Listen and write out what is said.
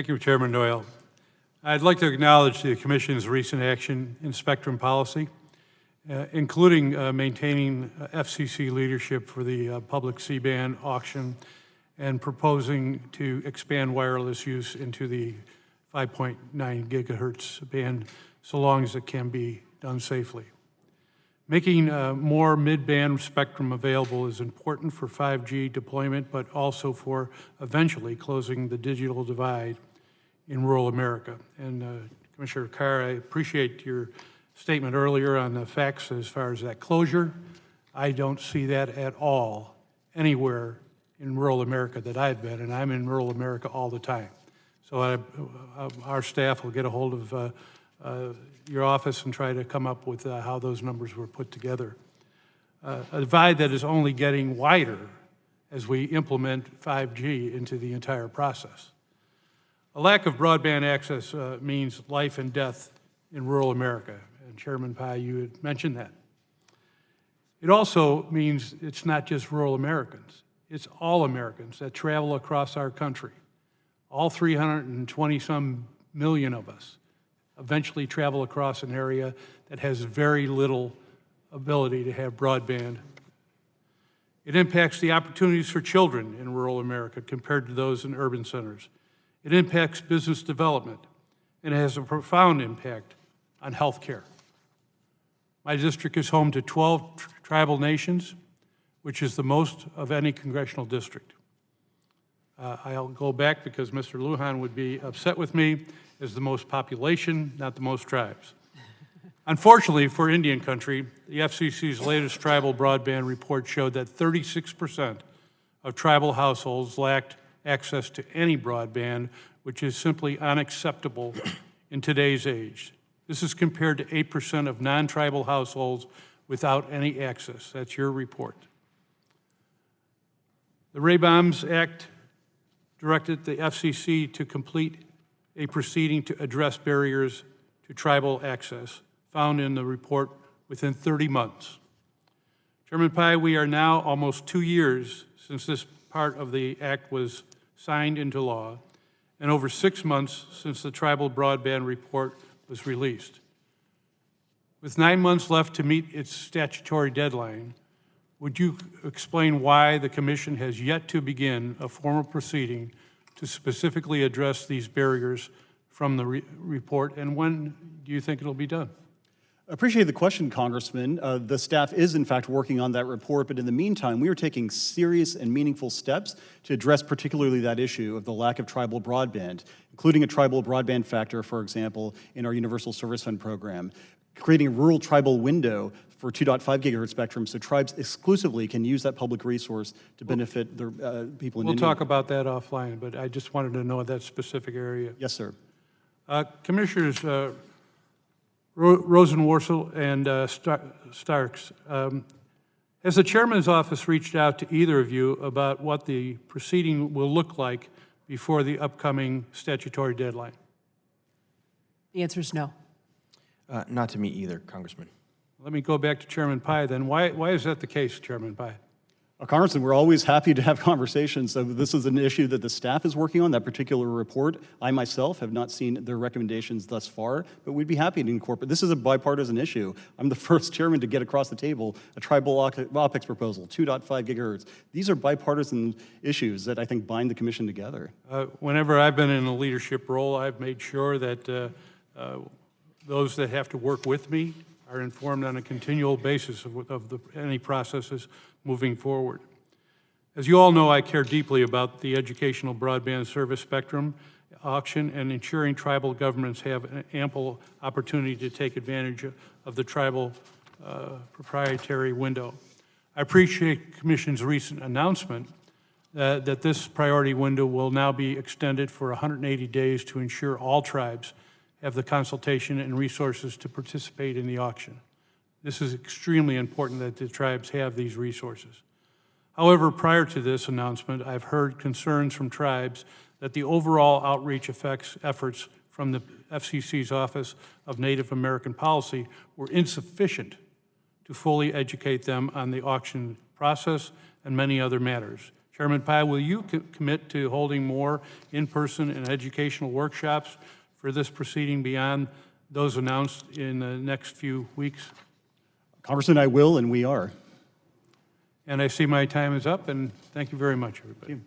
Thank you, Chairman Doyle. I'd like to acknowledge the Commission's recent action in spectrum policy, including maintaining FCC leadership for the public C-band auction and proposing to expand wireless use into the 5.9 gigahertz band so long as it can be done safely. Making more mid-band spectrum available is important for 5G deployment, but also for eventually closing the digital divide in rural America. And Commissioner Carr, I appreciate your statement earlier on the facts as far as that closure. I don't see that at all anywhere in rural America that I've been, and I'm in rural America all the time. So our staff will get a hold of your office and try to come up with how those numbers were put together. A divide that is only getting wider as we implement 5G into the entire process. A lack of broadband access means life and death in rural America, and Chairman Pai, you had mentioned that. It also means it's not just rural Americans, it's all Americans that travel across our country. All 320-some million of us eventually travel across an area that has very little ability to have broadband. It impacts the opportunities for children in rural America compared to those in urban centers. It impacts business development, and it has a profound impact on health care. My district is home to 12 tribal nations, which is the most of any congressional district. I'll go back because Mr. Lujan would be upset with me, as the most population, not the most tribes. Unfortunately for Indian country, the FCC's latest tribal broadband report showed that 36% of tribal households lacked access to any broadband, which is simply unacceptable in today's age. This is compared to 8% of non-tribal households without any access. That's your report. The Ray-Bombs Act directed the FCC to complete a proceeding to address barriers to tribal access, found in the report within 30 months. Chairman Pai, we are now almost 2 years since this part of the act was signed into law, and over 6 months since the tribal broadband report was released. With 9 months left to meet its statutory deadline, would you explain why the Commission has yet to begin a formal proceeding to specifically address these barriers from the report, and when do you think it'll be done? I appreciate the question, Congressman. The staff is, in fact, working on that report, but in the meantime, we are taking serious and meaningful steps to address particularly that issue of the lack of tribal broadband, including a tribal broadband factor, for example, in our Universal Service Fund program, creating a rural tribal window for 2.5 gigahertz spectrum so tribes exclusively can use that public resource to benefit their people in India. We'll talk about that offline, but I just wanted to know that specific area. Yes, sir. Commissioners Rosenworcel and Starks, has the Chairman's office reached out to either of you about what the proceeding will look like before the upcoming statutory deadline? The answer is no. Not to me either, Congressman. Let me go back to Chairman Pai then. Why is that the case, Chairman Pai? Congressman, we're always happy to have conversations. So this is an issue that the staff is working on, that particular report. I myself have not seen their recommendations thus far, but we'd be happy to incorporate. This is a bipartisan issue. I'm the first chairman to get across the table a tribal OPEX proposal, 2.5 gigahertz. These are bipartisan issues that I think bind the Commission together. Whenever I've been in a leadership role, I've made sure that those that have to work with me are informed on a continual basis of any processes moving forward. As you all know, I care deeply about the educational broadband service spectrum auction and ensuring tribal governments have an ample opportunity to take advantage of the tribal proprietary window. I appreciate the Commission's recent announcement that this priority window will now be extended for 180 days to ensure all tribes have the consultation and resources to participate in the auction. This is extremely important that the tribes have these resources. However, prior to this announcement, I've heard concerns from tribes that the overall outreach efforts from the FCC's Office of Native American Policy were insufficient to fully educate them on the auction process and many other matters. Chairman Pai, will you commit to holding more in-person and educational workshops for this proceeding beyond those announced in the next few weeks? Congressman, I will, and we are. And I see my time is up, and thank you very much, everybody.